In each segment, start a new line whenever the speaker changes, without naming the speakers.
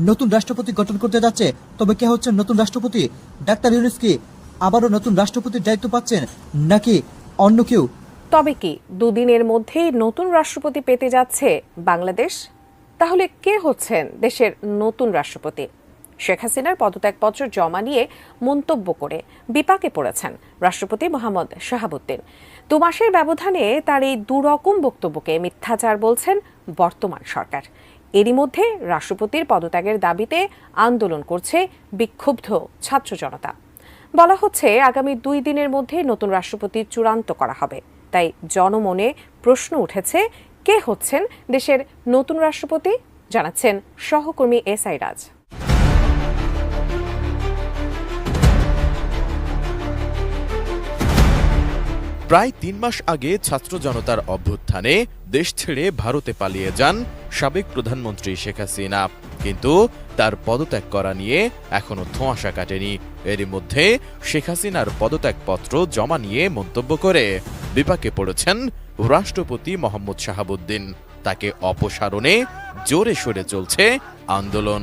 নতুন রাষ্ট্রপতি গঠন করতে যাচ্ছে। তবে কে হচ্ছেন নতুন রাষ্ট্রপতি? ডাক্তার ইউনূস কি আবারও নতুন রাষ্ট্রপতির দায়িত্ব পাচ্ছেন নাকি অন্য কেউ?
তবে কি দুদিনের মধ্যেই নতুন রাষ্ট্রপতি পেতে যাচ্ছে বাংলাদেশ? তাহলে কে হচ্ছেন দেশের নতুন রাষ্ট্রপতি? শেখ হাসিনার পদত্যাগপত্র জমা নিয়ে মন্তব্য করে বিপাকে পড়েছেন রাষ্ট্রপতি মোহাম্মদ শাহাবুদ্দিন। 2 মাসের ব্যবধানে তার এই দুরকম বক্তব্যকে মিথ্যাচার বলছেন বর্তমান সরকার। এরই মধ্যে রাষ্ট্রপতির পদত্যাগের দাবিতে আন্দোলন করছে বিক্ষুব্ধ ছাত্র জনতা। বলা হচ্ছে আগামী 2 দিনের মধ্যে নতুন রাষ্ট্রপতি চূড়ান্ত করা হবে। তাই জনমনে প্রশ্ন উঠেছে, কে হচ্ছেন দেশের নতুন রাষ্ট্রপতি? জানাচ্ছেন সহকর্মী এসআই রাজ।
প্রায় 3 মাস আগে ছাত্র জনতার অভ্যুত্থানে দেশ ছেড়ে ভারতে পালিয়ে যান সাবেক প্রধানমন্ত্রী শেখ হাসিনা। কিন্তু তার পদত্যাগ করা নিয়ে এখনো ধোঁয়াশা কাটেনি। এরই মধ্যে শেখ হাসিনার পদত্যাগপত্র জমা নিয়ে মন্তব্য করে বিপাকে পড়েছেন রাষ্ট্রপতি মোহাম্মদ শাহাবুদ্দিন। তাকে অপসারণে জোরে সোরে চলছে আন্দোলন।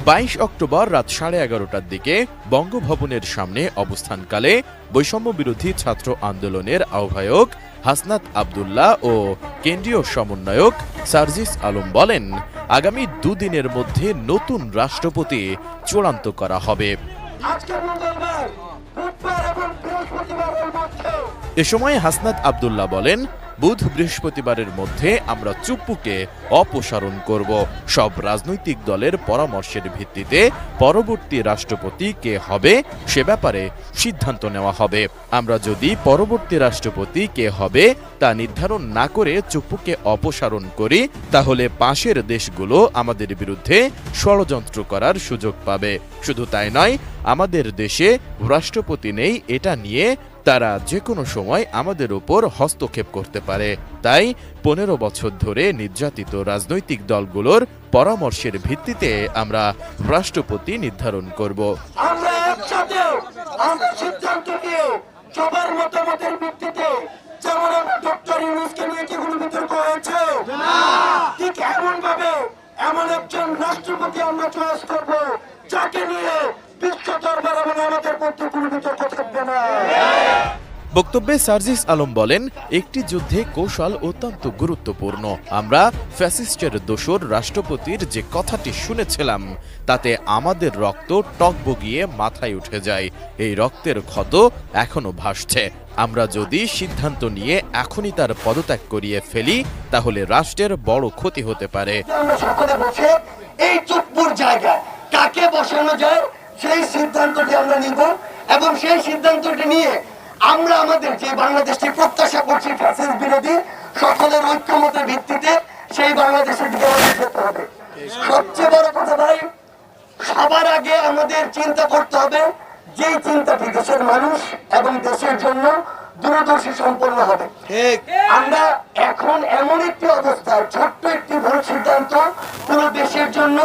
22 অক্টোবর রাত 11:30টার দিকে বঙ্গভবনের সামনে অবস্থানকালে বৈষম্য বিরোধী ছাত্র আন্দোলনের আহ্বায়ক হাসনাত আব্দুল্লাহ ও কেন্দ্রীয় সমন্বয়ক সার্জিস আলম বলেন, আগামী 2 দিনের মধ্যে নতুন রাষ্ট্রপতি চূড়ান্ত করা হবে। এ সময় হাসনাত আব্দুল্লাহ বলেন, বুধ বৃহস্পতিবারের মধ্যে আমরা চুপ্পুকে অপসারণ করব। সব রাজনৈতিক দলের পরামর্শের ভিত্তিতে পরবর্তী রাষ্ট্রপতি কে হবে সে ব্যাপারে সিদ্ধান্ত নেওয়া হবে। আমরা যদি পরবর্তী রাষ্ট্রপতি কে হবে তা নির্ধারণ না করে চুপ্পুকে অপসারণ করি, তাহলে পাশের দেশগুলো আমাদের বিরুদ্ধে ষড়যন্ত্র করার সুযোগ পাবে। শুধু তাই নয়, আমাদের দেশে রাষ্ট্রপতি নেই এটা নিয়ে তারা যে কোনো সময় আমাদের উপর হস্তক্ষেপ করতে পারে। তাই 15 বছর ধরে নির্যাতিত রাজনৈতিক দলগুলোর পরামর্শের ভিত্তিতে আমরা রাষ্ট্রপতি নির্ধারণ করব।
আমরা একসাথে সিদ্ধান্ত নিয়ে সবার মতামতের ভিত্তিতে, যেমন ডক্টর ইউনূসকে নিয়ে কি কোনো বিতর্ক হয়েছে? ঠিক এমন ভাবে এমন একজন রাষ্ট্রপতি আমরা চয়েস করব যাকে নিয়ে বিশ্ব দরবার এবং আমাদের মধ্যে কোনো বিতর্ক থাকবে না।
বক্তব্যে সার্জিস আলম বলেন, একটি যুদ্ধে কৌশল অত্যন্ত গুরুত্বপূর্ণ। আমরা ফ্যাসিস্টের দোসর রাষ্ট্রপতির যে কথাটি শুনেছিলাম তাতে আমাদের রক্ত টকবগিয়ে মাথায় উঠে যায়। এই রক্তের ক্ষত এখনো ভাসছে। আমরা যদি সিদ্ধান্ত নিয়ে এখনই তার পদত্যাগ করিয়ে ফেলি তাহলে রাষ্ট্রের বড় ক্ষতি হতে পারে।
আমরা সকলে বসে এই চুপ্পুর জায়গায় কাকে বসানো যায় সেই সিদ্ধান্তটি আমরা নিব এবং সেই সিদ্ধান্তটি নিয়ে আমরা আমাদের যে বাংলাদেশকে প্রত্যাশা করছি ফ্যাসিস্ট বিরোধী সকলের ঐক্যমতের ভিত্তিতে সেই বাংলাদেশের দিকে যেতে হবে। সবচেয়ে বড় কথা ভাই, সবার আগে আমাদের চিন্তা করতে হবে যেই চিন্তাটি দেশের মানুষ এবং দেশের জন্য দূরদর্শী সম্পন্ন হবে। আমরা এখন এমন একটি অবস্থায় ছোট্ট একটি ভুল সিদ্ধান্ত পুরো দেশের জন্য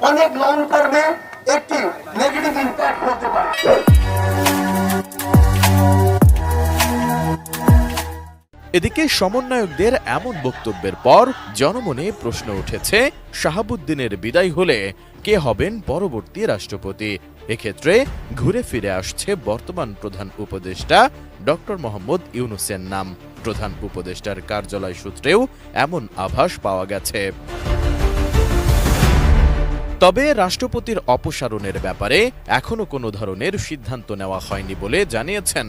অনেক লং টার্মে একটি নেগেটিভ ইম্প্যাক্ট হতে পারে।
এদিকে সমন্বয়কদের এমন বক্তব্যের পর জনমনে প্রশ্ন উঠেছে, শাহাবুদ্দিনের বিদায় হলে কে হবেন পরবর্তী রাষ্ট্রপতি? এক্ষেত্রে ঘুরে ফিরে আসছে বর্তমান প্রধান উপদেষ্টা ডক্টর মোহাম্মদ ইউনূসের নাম। প্রধান উপদেষ্টার কার্যালয় সূত্রেও এমন আভাস পাওয়া গেছে। তবে রাষ্ট্রপতির অপসারণের ব্যাপারে এখনো কোনো ধরনের সিদ্ধান্ত নেওয়া হয়নি বলে জানিয়েছেন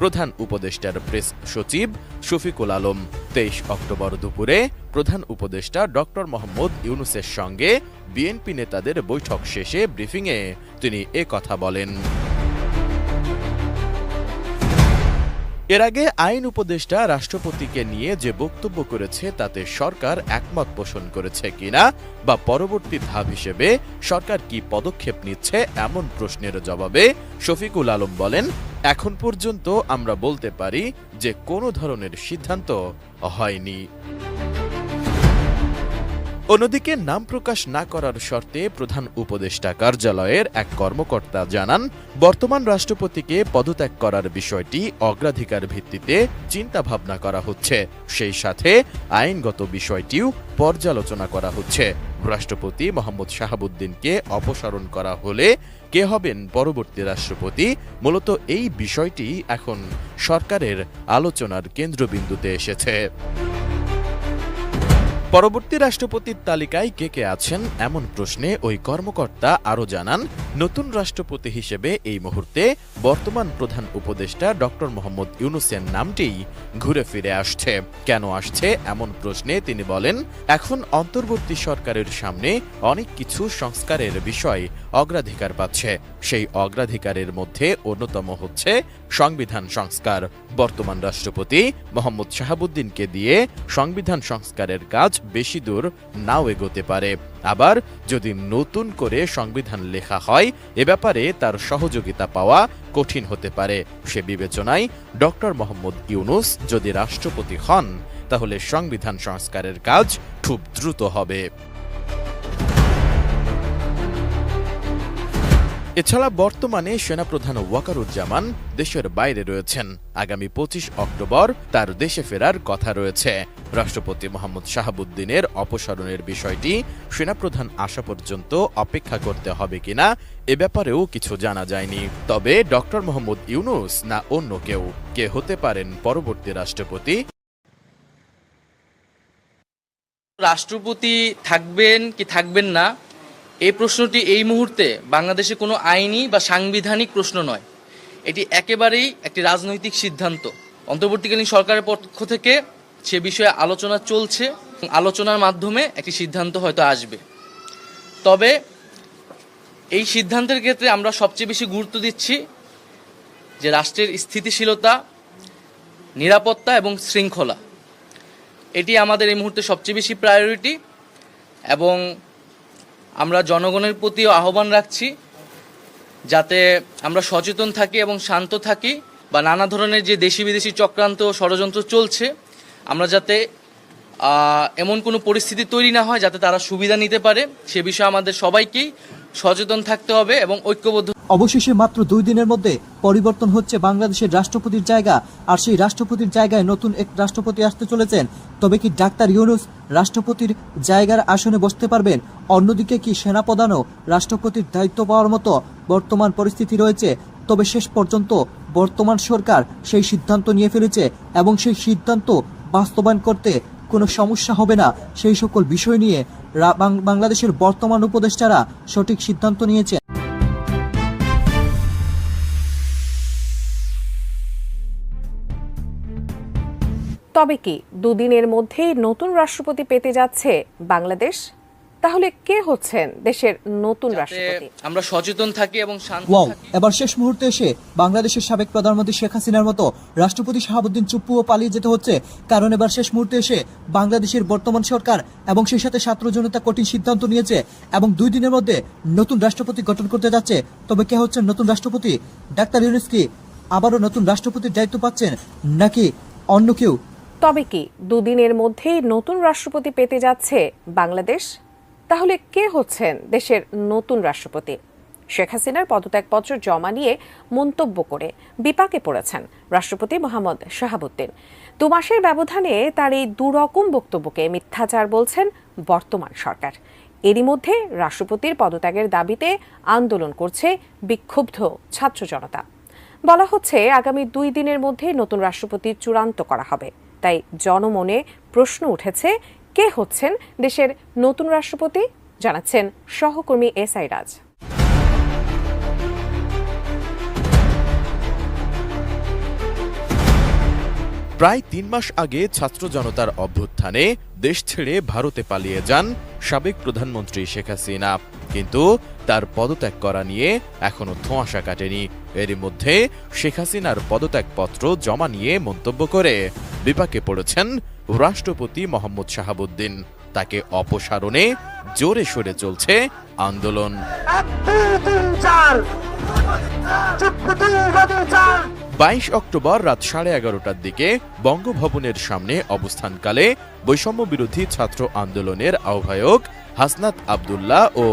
প্রধান উপদেষ্টার প্রেস সচিব শফিকুল আলম। 23 অক্টোবর দুপুরে প্রধান উপদেষ্টা ডক্টর মোহাম্মদ ইউনূসের সঙ্গে বিএনপি নেতাদের বৈঠক শেষে ব্রিফিংয়ে তিনি কথা বলেন। এর আগে আইন উপদেষ্টা রাষ্ট্রপতিকে নিয়ে যে বক্তব্য করেছে তাতে সরকার একমত পোষণ করেছে কিনা বা পরবর্তী ধাপ হিসেবে সরকার কি পদক্ষেপ নিচ্ছে এমন প্রশ্নের জবাবে শফিকুল আলম বলেন, এখন পর্যন্ত আমরা বলতে পারি যে কোনো ধরনের সিদ্ধান্ত হয়নি। অন্যদিকে নাম প্রকাশ না করার শর্তে প্রধান উপদেষ্টা কার্যালয়ের এক কর্মকর্তা জানান, বর্তমান রাষ্ট্রপতিকে পদত্যাগ করার বিষয়টি অগ্রাধিকার ভিত্তিতে চিন্তাভাবনা করা হচ্ছে, সেই সাথে আইনগত বিষয়টিও পর্যালোচনা করা হচ্ছে। রাষ্ট্রপতি মোহাম্মদ শাহাবুদ্দিনকে অপসারণ করা হলে কে হবেন পরবর্তী রাষ্ট্রপতি, মূলত এই বিষয়টি এখন সরকারের আলোচনার কেন্দ্রবিন্দুতে এসেছে। পরবর্তী রাষ্ট্রপতির তালিকায় কে কে আছেন এমন প্রশ্নে ওই কর্মকর্তা আরও জানান, নতুন রাষ্ট্রপতি হিসেবে এই মুহূর্তে বর্তমান প্রধান উপদেষ্টা ডক্টর মোহাম্মদ ইউনূসের নামটিই ঘুরে ফিরে আসছে। কেন আসছে এমন প্রশ্নে তিনি বলেন, এখন অন্তর্বর্তী সরকারের সামনে অনেক কিছু সংস্কারের বিষয় অগ্রাধিকার পাচ্ছে। সেই অগ্রাধিকারের মধ্যে অন্যতম হচ্ছে সংবিধান সংস্কার। বর্তমান রাষ্ট্রপতি মোহাম্মদ শাহাবুদ্দিনকে দিয়ে সংবিধান সংস্কারের কাজ বেশি দূর নাও এগোতে পারে। আবার যদি নতুন করে সংবিধান লেখা হয়, এ ব্যাপারে তার সহযোগিতা পাওয়া কঠিন হতে পারে। সে বিবেচনায় ডক্টর মোহাম্মদ ইউনূস যদি রাষ্ট্রপতি হন, তাহলে সংবিধান সংস্কারের কাজ খুব দ্রুত হবে। এছাড়া বর্তমানে সেনাপ্রধান ওয়াকারুজ্জামান দেশের বাইরে রয়েছেন। আগামী 25 অক্টোবর তার দেশে ফেরার কথা রয়েছে। রাষ্ট্রপতি মোহাম্মদ শাহাবুদ্দিনের অপসারণের বিষয়টি সেনাপ্রধান আসা পর্যন্ত অপেক্ষা করতে হবে কিনা এ ব্যাপারেও কিছু জানা যায়নি। তবে ডক্টর মোহাম্মদ ইউনূস না অন্য কেউ, কে হতে পারেন পরবর্তী রাষ্ট্রপতি?
রাষ্ট্রপতি থাকবেন কি থাকবেন না, এই প্রশ্নটি এই মুহূর্তে বাংলাদেশে কোনো আইনি বা সাংবিধানিক প্রশ্ন নয়। এটি একেবারেই একটি রাজনৈতিক সিদ্ধান্ত। অন্তর্বর্তীকালীন সরকারের পক্ষ থেকে সে বিষয়ে আলোচনা চলছে। আলোচনার মাধ্যমে একটি সিদ্ধান্ত হয়তো আসবে। তবে এই সিদ্ধান্তের ক্ষেত্রে আমরা সবচেয়ে বেশি গুরুত্ব দিচ্ছি যে রাষ্ট্রের স্থিতিশীলতা, নিরাপত্তা এবং শৃঙ্খলা, এটি আমাদের এই মুহূর্তে সবচেয়ে বেশি প্রায়োরিটি। এবং আমরা জনগণের প্রতিও আহ্বান রাখছি যাতে আমরা সচেতন থাকি এবং শান্ত থাকি, বা নানা ধরনের যে দেশি বিদেশি চক্রান্ত ষড়যন্ত্র চলছে, আমরা যাতে এমন কোনো পরিস্থিতি তৈরি না হয় যাতে তারা সুবিধা নিতে পারে, সে বিষয়ে আমাদের সবাইকেই সচেতন থাকতে হবে এবং ঐক্যবদ্ধ।
অবশেষে মাত্র 2 দিনের মধ্যে পরিবর্তন হচ্ছে বাংলাদেশের রাষ্ট্রপতির জায়গা, আর সেই রাষ্ট্রপতির জায়গায় নতুন এক রাষ্ট্রপতি আসতে চলেছেন। তবে কি ডাক্তার ইউনূস রাষ্ট্রপতির জায়গার আসনে বসতে পারবেন? অন্যদিকে কি সেনাপ্রধানও রাষ্ট্রপতির দায়িত্ব পাওয়ার মতো বর্তমান পরিস্থিতি রয়েছে? তবে শেষ পর্যন্ত বর্তমান সরকার সেই সিদ্ধান্ত নিয়ে ফেলেছে এবং সেই সিদ্ধান্ত বাস্তবায়ন করতে কোনো সমস্যা হবে না। সেই সকল বিষয় নিয়ে বাংলাদেশের বর্তমান উপদেষ্টারা সঠিক সিদ্ধান্ত নিয়েছে।
তবে কি দুদিনের মধ্যেই নতুন রাষ্ট্রপতি পেতে যাচ্ছে বাংলাদেশ? তাহলে কে হচ্ছেন দেশের নতুন রাষ্ট্রপতি?
আমরা সচেতন থাকি এবং শান্ত থাকি।
এবার শেষ মুহূর্তে এসে বাংলাদেশের সাবেক প্রধানমন্ত্রী শেখ হাসিনার মতো রাষ্ট্রপতি শাহাবুদ্দিন চুপ্পুও পালিয়ে যেতে হচ্ছে। কারণ এবার শেষ মুহূর্তে এসে বাংলাদেশের বর্তমান সরকার এবং সেই সাথে ছাত্র জনতা কঠিন সিদ্ধান্ত নিয়েছে এবং 2 দিনের মধ্যে নতুন রাষ্ট্রপতি গঠন করতে যাচ্ছে। তবে কে হচ্ছেন নতুন রাষ্ট্রপতি? ডাক্তার ইউনূস কি আবারও নতুন রাষ্ট্রপতির দায়িত্ব পাচ্ছেন, নাকি অন্য কেউ?
তবে কি দুদিনের মধ্যেই নতুন রাষ্ট্রপতি পেতে যাচ্ছে বাংলাদেশ? তাহলে কে হচ্ছেন দেশের নতুন রাষ্ট্রপতি? শেখ হাসিনার পদত্যাগপত্র জমা নিয়ে মন্তব্য করে বিপাকে পড়েছেন রাষ্ট্রপতি মোহাম্মদ শাহাবুদ্দিন। 2 মাসের ব্যবধানে তার এই দুরকম বক্তব্যকে মিথ্যাচার বলছেন বর্তমান সরকার। এরই মধ্যে রাষ্ট্রপতির পদত্যাগের দাবিতে আন্দোলন করছে বিক্ষুব্ধ ছাত্র জনতা। বলা হচ্ছে আগামী 2 দিনের মধ্যে নতুন রাষ্ট্রপতি চূড়ান্ত করা হবে। তাই জনমনে প্রশ্ন উঠেছে, কে হচ্ছেন দেশের নতুন রাষ্ট্রপতি? জানাচ্ছেন সহকর্মী এসআই রাজ।
প্রায় 3 মাস আগে ছাত্র জনতার অভ্যুত্থানে দেশ ছেড়ে ভারতে পালিয়ে যান সাবেক প্রধানমন্ত্রী শেখ হাসিনা, কিন্তু তার পদত্যাগ করা নিয়ে এখনো ধোঁয়াশা কাটেনি। এরই মধ্যে শেখ হাসিনার পদত্যাগপত্র জমা নিয়ে মন্তব্য করে বিপাকে পড়েছেন রাষ্ট্রপতি মোহাম্মদ শাহাবুদ্দিন। তাকে অপসারণে জোরে সোরে চলছে আন্দোলন। 22 অক্টোবর রাত 11:30টার দিকে বঙ্গভবনের সামনে অবস্থানকালে বৈষম্য বিরোধী ছাত্র আন্দোলনের আহ্বায়ক হাসনাত আব্দুল্লাহ ও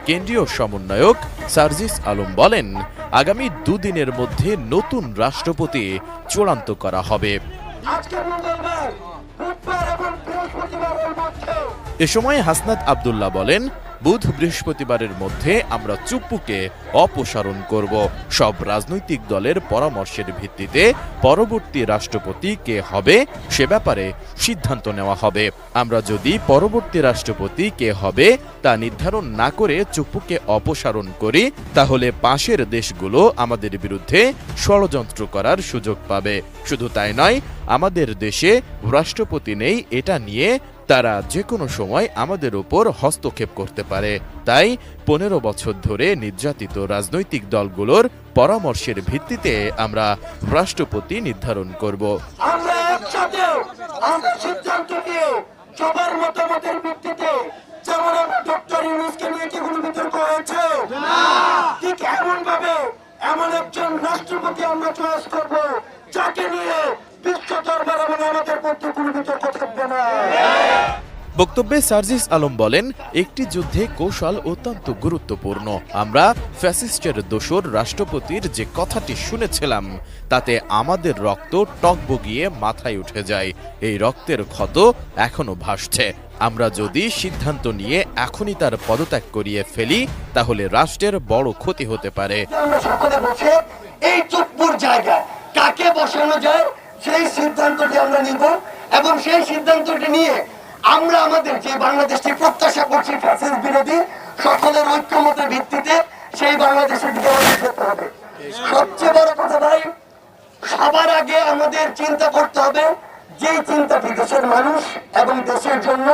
কেন্দ্রীয় সমন্বয়ক সার্জিস আলম বলেন, আগামী দুদিনের মধ্যে নতুন রাষ্ট্রপতি চূড়ান্ত করা হবে। এ সময় হাসনাত আব্দুল্লাহ বলেন, বুধ বৃহস্পতিবারের মধ্যে আমরা চুপ্পুকে অপসারণ করব। সব রাজনৈতিক দলের পরামর্শের ভিত্তিতে পরবর্তী রাষ্ট্রপতি কে হবে সে ব্যাপারে সিদ্ধান্ত নেওয়া হবে। আমরা যদি পরবর্তী রাষ্ট্রপতি কে হবে তা নির্ধারণ না করে চুপ্পুকে অপসারণ করি, তাহলে পাশের দেশগুলো আমাদের বিরুদ্ধে ষড়যন্ত্র করার সুযোগ পাবে। শুধু তাই নয়, আমাদের দেশে রাষ্ট্রপতি নেই এটা নিয়ে তারা যে কোনো সময় আমাদের উপর হস্তক্ষেপ করতে পারে। তাই 15 বছর ধরে নির্যাতিত রাজনৈতিক দলগুলোর পরামর্শের ভিত্তিতে আমরা রাষ্ট্রপতি নির্ধারণ করব।
আমরা একসাথে সিদ্ধান্ত নিয়ে সবার মতামতের ভিত্তিতে, যেমন ডক্টর ইউনূসকে নিয়ে কি কোনো বিতর্ক হয়েছে? ঠিক এমন ভাবে এমন একজন রাষ্ট্রপতি আমরা চয়েস করব যাকে নিয়ে বিশ্ব দরবার এবং আমাদের মধ্যে কোনো বিতর্ক থাকবে না।
বক্তব্যে সার্জিস আলম বলেন, একটি যুদ্ধে কৌশল অত্যন্ত গুরুত্বপূর্ণ। আমরা ফ্যাসিস্টের দোসর রাষ্ট্রপতির যে কথাটি শুনেছিলাম তাতে আমাদের রক্ত টকবগিয়ে মাথায় উঠে যায়। এই রক্তের ক্ষত এখনো ভাসছে। আমরা যদি সিদ্ধান্ত নিয়ে এখনই তার পদত্যাগ করিয়ে ফেলি তাহলে রাষ্ট্রের বড় ক্ষতি হতে পারে।
আমরা সকলে বসে এই চুপ্পুর জায়গায় কাকে বসানো যায় সেই সিদ্ধান্তটি আমরা নিব এবং সেই সিদ্ধান্তটি নিয়ে আমরা আমাদের যে বাংলাদেশটি প্রত্যাশা করছি ফ্যাসিস্ট বিরোধী সকলের ঐক্যমতের ভিত্তিতে সেই বাংলাদেশের দিকে আমাদের যেতে হবে। সবচেয়ে বড় কথা ভাই, সবার আগে আমাদের চিন্তা করতে হবে যেই চিন্তাটি দেশের মানুষ এবং দেশের জন্য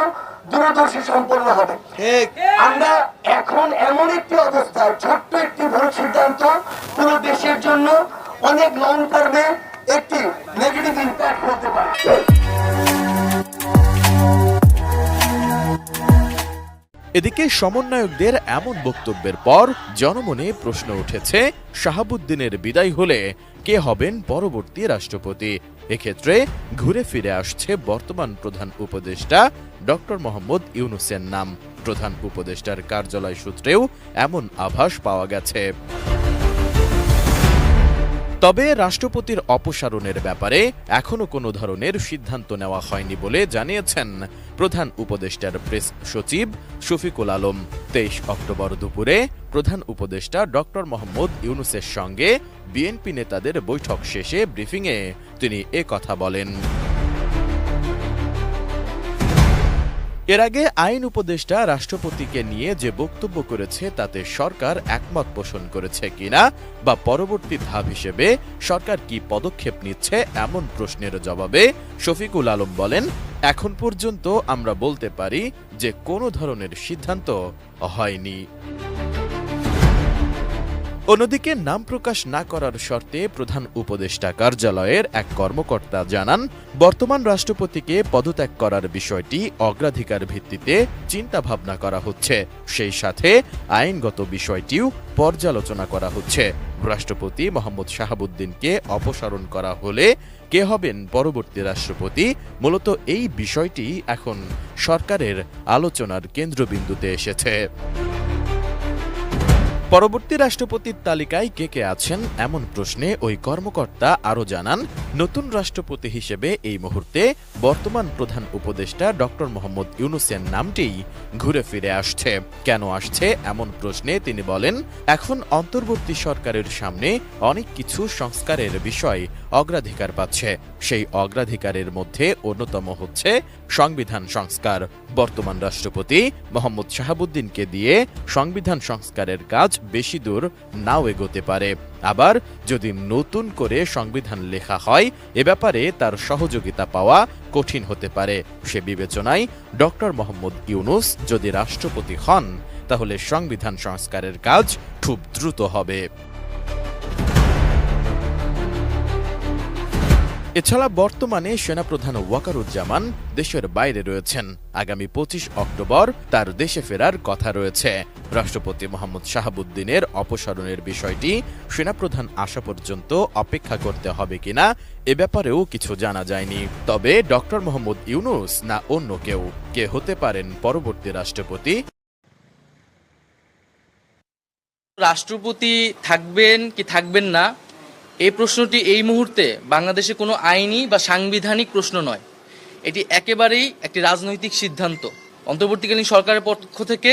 দূরদর্শী সম্পন্ন হবে। আমরা এখন এমন একটি অবস্থায় ছোট্ট একটি ভুল সিদ্ধান্ত পুরো দেশের জন্য অনেক লং টার্মে একটি নেগেটিভ ইম্প্যাক্ট হতে পারে।
এদিকে সমন্বয়কদের এমন বক্তব্যের পর জনমনে প্রশ্ন উঠেছে, শাহাবুদ্দিনের বিদায় হলে কে হবেন পরবর্তী রাষ্ট্রপতি? এক্ষেত্রে ঘুরে ফিরে আসছে বর্তমান প্রধান উপদেষ্টা ডক্টর মোহাম্মদ ইউনূসের নাম। প্রধান উপদেষ্টার কার্যালয় সূত্রেও এমন আভাস পাওয়া গেছে। তবে রাষ্ট্রপতির অপসারণের ব্যাপারে এখনো কোনো ধরনের সিদ্ধান্ত নেওয়া হয়নি বলে জানিয়েছেন প্রধান উপদেষ্টার প্রেস সচিব শফিকুল আলম। 23 অক্টোবর দুপুরে প্রধান উপদেষ্টা ডক্টর মোহাম্মদ ইউনূসের সঙ্গে বিএনপি নেতাদের বৈঠক শেষে ব্রিফিংয়ে তিনি কথা বলেন। এর আগে আইন উপদেষ্টা রাষ্ট্রপতিকে নিয়ে যে বক্তব্য করেছে তাতে সরকার একমত পোষণ করেছে কিনা বা পরবর্তী ধাপ হিসেবে সরকার কি পদক্ষেপ নিচ্ছে এমন প্রশ্নের জবাবে শফিকুল আলম বলেন, এখন পর্যন্ত আমরা বলতে পারি যে কোনো ধরনের সিদ্ধান্ত হয়নি। অন্যদিকে নাম প্রকাশ না করার শর্তে প্রধান উপদেষ্টা কার্যালয়ের এক কর্মকর্তা জানান, বর্তমান রাষ্ট্রপতিকে পদত্যাগ করার বিষয়টি অগ্রাধিকার ভিত্তিতে চিন্তা ভাবনা করা হচ্ছে। সেই সাথে আইনগত বিষয়টিও পর্যালোচনা করা হচ্ছে। রাষ্ট্রপতি মোহাম্মদ শাহাবুদ্দিনকে অপসারণ করা হলে কে হবেন পরবর্তী রাষ্ট্রপতি, মূলত এই বিষয়টি এখন সরকারের আলোচনার কেন্দ্রবিন্দুতে এসেছে। পরবর্তী রাষ্ট্রপতির তালিকায় কে কে আছেন এমন প্রশ্নে ওই কর্মকর্তা আরও জানান, নতুন রাষ্ট্রপতি হিসেবে এই মুহূর্তে বর্তমান প্রধান উপদেষ্টা ডক্টর মোহাম্মদ ইউনূসের নামটি ঘুরে ফিরে আসছে। কেন আসছে এমন প্রশ্নে তিনি বলেন, এখন অন্তর্বর্তী সরকারের সামনে অনেক কিছু সংস্কারের বিষয় অগ্রাধিকার পাচ্ছে। সেই অগ্রাধিকারের মধ্যে অন্যতম হচ্ছে সংবিধান সংস্কার। বর্তমান রাষ্ট্রপতি মোহাম্মদ শাহাবুদ্দিনকে দিয়ে সংবিধান সংস্কারের কাজ বেশি দূর নাও এগোতে পারে। আবার যদি নতুন করে সংবিধান লেখা হয় এ ব্যাপারে তার সহযোগিতা পাওয়া কঠিন হতে পারে। সে বিবেচনায় ডক্টর মোহাম্মদ ইউনূস যদি রাষ্ট্রপতি হন তাহলে সংবিধান সংস্কারের কাজ খুব দ্রুত হবে। এছাড়া বর্তমানে সেনাপ্রধান ওয়াকারুজ্জামান দেশের বাইরে রয়েছেন। আগামী 25 অক্টোবর তার দেশে ফেরার কথা রয়েছে। রাষ্ট্রপতি মোহাম্মদ শাহাবুদ্দিনের অপসারণের বিষয়টি সেনাপ্রধান আসা পর্যন্ত অপেক্ষা করতে হবে কিনা এ ব্যাপারেও কিছু জানা যায়নি। তবে ডক্টর মোহাম্মদ ইউনূস না অন্য কেউ কে হতে পারেন পরবর্তী রাষ্ট্রপতি?
রাষ্ট্রপতি থাকবেন কি থাকবেন না এই প্রশ্নটি এই মুহূর্তে বাংলাদেশে কোনো আইনি বা সাংবিধানিক প্রশ্ন নয়। এটি একেবারেই একটি রাজনৈতিক সিদ্ধান্ত। অন্তর্বর্তীকালীন সরকারের পক্ষ থেকে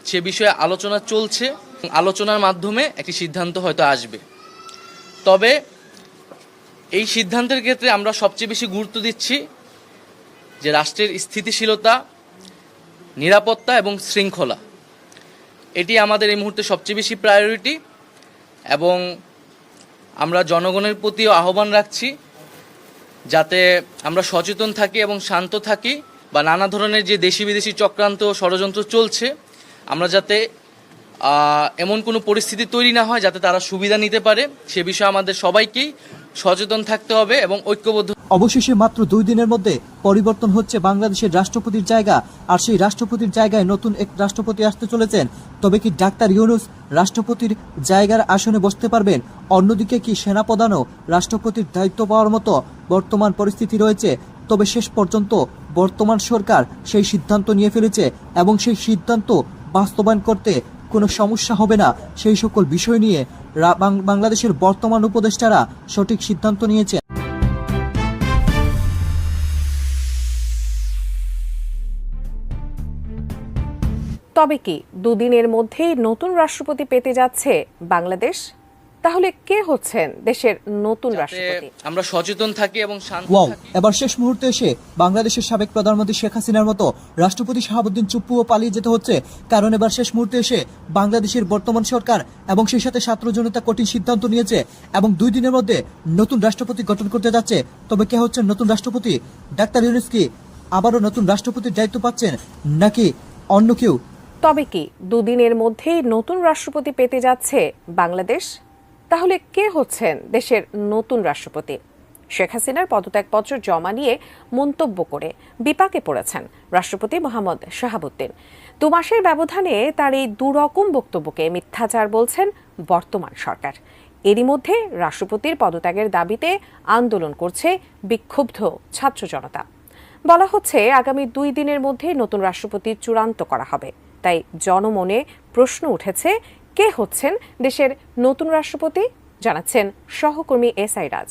সে বিষয়ে আলোচনা চলছে। আলোচনার মাধ্যমে একটি সিদ্ধান্ত হয়তো আসবে। তবে এই সিদ্ধান্তের ক্ষেত্রে আমরা সবচেয়ে বেশি গুরুত্ব দিচ্ছি যে রাষ্ট্রের স্থিতিশীলতা, নিরাপত্তা এবং শৃঙ্খলা, এটি আমাদের এই মুহূর্তে সবচেয়ে বেশি প্রায়োরিটি। এবং আমরা জনগণের প্রতিও আহ্বান রাখছি যাতে আমরা সচেতন থাকি এবং শান্ত থাকি, বা নানা ধরনের যে দেশি বিদেশি চক্রান্ত ষড়যন্ত্র চলছে আমরা যাতে এমন কোনো পরিস্থিতি তৈরি না হয় যাতে তারা সুবিধা নিতে পারে, সে বিষয়ে আমাদের সবাইকেই সচেতন থাকতে হবে এবং ঐক্যবদ্ধ।
অবশেষে মাত্র 2 দিনের মধ্যে পরিবর্তন হচ্ছে বাংলাদেশের রাষ্ট্রপতির জায়গা, আর সেই রাষ্ট্রপতির জায়গায় নতুন এক রাষ্ট্রপতি আসতে চলেছেন। তবে কি ডাক্তার ইউনূস রাষ্ট্রপতির জায়গার আসনে বসতে পারবেন? অন্যদিকে কি সেনাপ্রধানও রাষ্ট্রপতির দায়িত্ব পাওয়ার মতো বর্তমান পরিস্থিতি রয়েছে? তবে শেষ পর্যন্ত বর্তমান সরকার সেই সিদ্ধান্ত নিয়ে ফেলেছে এবং সেই সিদ্ধান্ত বাস্তবায়ন করতে কোনো সমস্যা হবে না, সেই সকল বিষয় নিয়ে বাংলাদেশের বর্তমান উপদেষ্টারা সঠিক সিদ্ধান্ত নিয়েছে।
তবে কি দুদিনের মধ্যেই নতুন রাষ্ট্রপতি পেতে যাচ্ছে বাংলাদেশ? তাহলে কে হচ্ছেন দেশের নতুন রাষ্ট্রপতি?
আমরা সচেতন থাকি এবং শান্ত
ওয়াও,
থাকি।
এবার শেষ মুহূর্তে এসে বাংলাদেশের সাবেক প্রধানমন্ত্রী শেখ হাসিনার মতো রাষ্ট্রপতি শাহাবুদ্দিন চুপ্পু ও পালিয়ে যেতে হচ্ছে। কারণ এবার শেষ মুহূর্তে এসে বাংলাদেশের বর্তমান সরকার এবং সেই সাথে ছাত্র জনতা কঠিন সিদ্ধান্ত নিয়েছে এবং 2 দিনের মধ্যে নতুন রাষ্ট্রপতি গঠন করতে যাচ্ছে। তবে কে হচ্ছেন নতুন রাষ্ট্রপতি? ডাক্তার ইউনূস কি আবারও নতুন রাষ্ট্রপতির দায়িত্ব পাচ্ছেন নাকি অন্য কেউ?
তবে কি দুদিনের মধ্যেই নতুন রাষ্ট্রপতি পেতে যাচ্ছে বাংলাদেশ? তাহলে কে হচ্ছেন দেশের নতুন রাষ্ট্রপতি? শেখ হাসিনার পদত্যাগপত্র জমা নিয়ে মন্তব্য করে বিপাকে পড়েছেন রাষ্ট্রপতি মোহাম্মদ শাহাবুদ্দিন। 2 মাসের ব্যবধানে তার এই দুরকম বক্তব্যকে মিথ্যাচার বলছেন বর্তমান সরকার। এরই মধ্যে রাষ্ট্রপতির পদত্যাগের দাবিতে আন্দোলন করছে বিক্ষুব্ধ ছাত্র জনতা। বলা হচ্ছে আগামী 2 দিনের মধ্যে নতুন রাষ্ট্রপতি চূড়ান্ত করা হবে। তাই জনমনে প্রশ্ন উঠেছে, কে হচ্ছেন দেশের নতুন রাষ্ট্রপতি? জানাচ্ছেন সহকর্মী এসআই রাজ।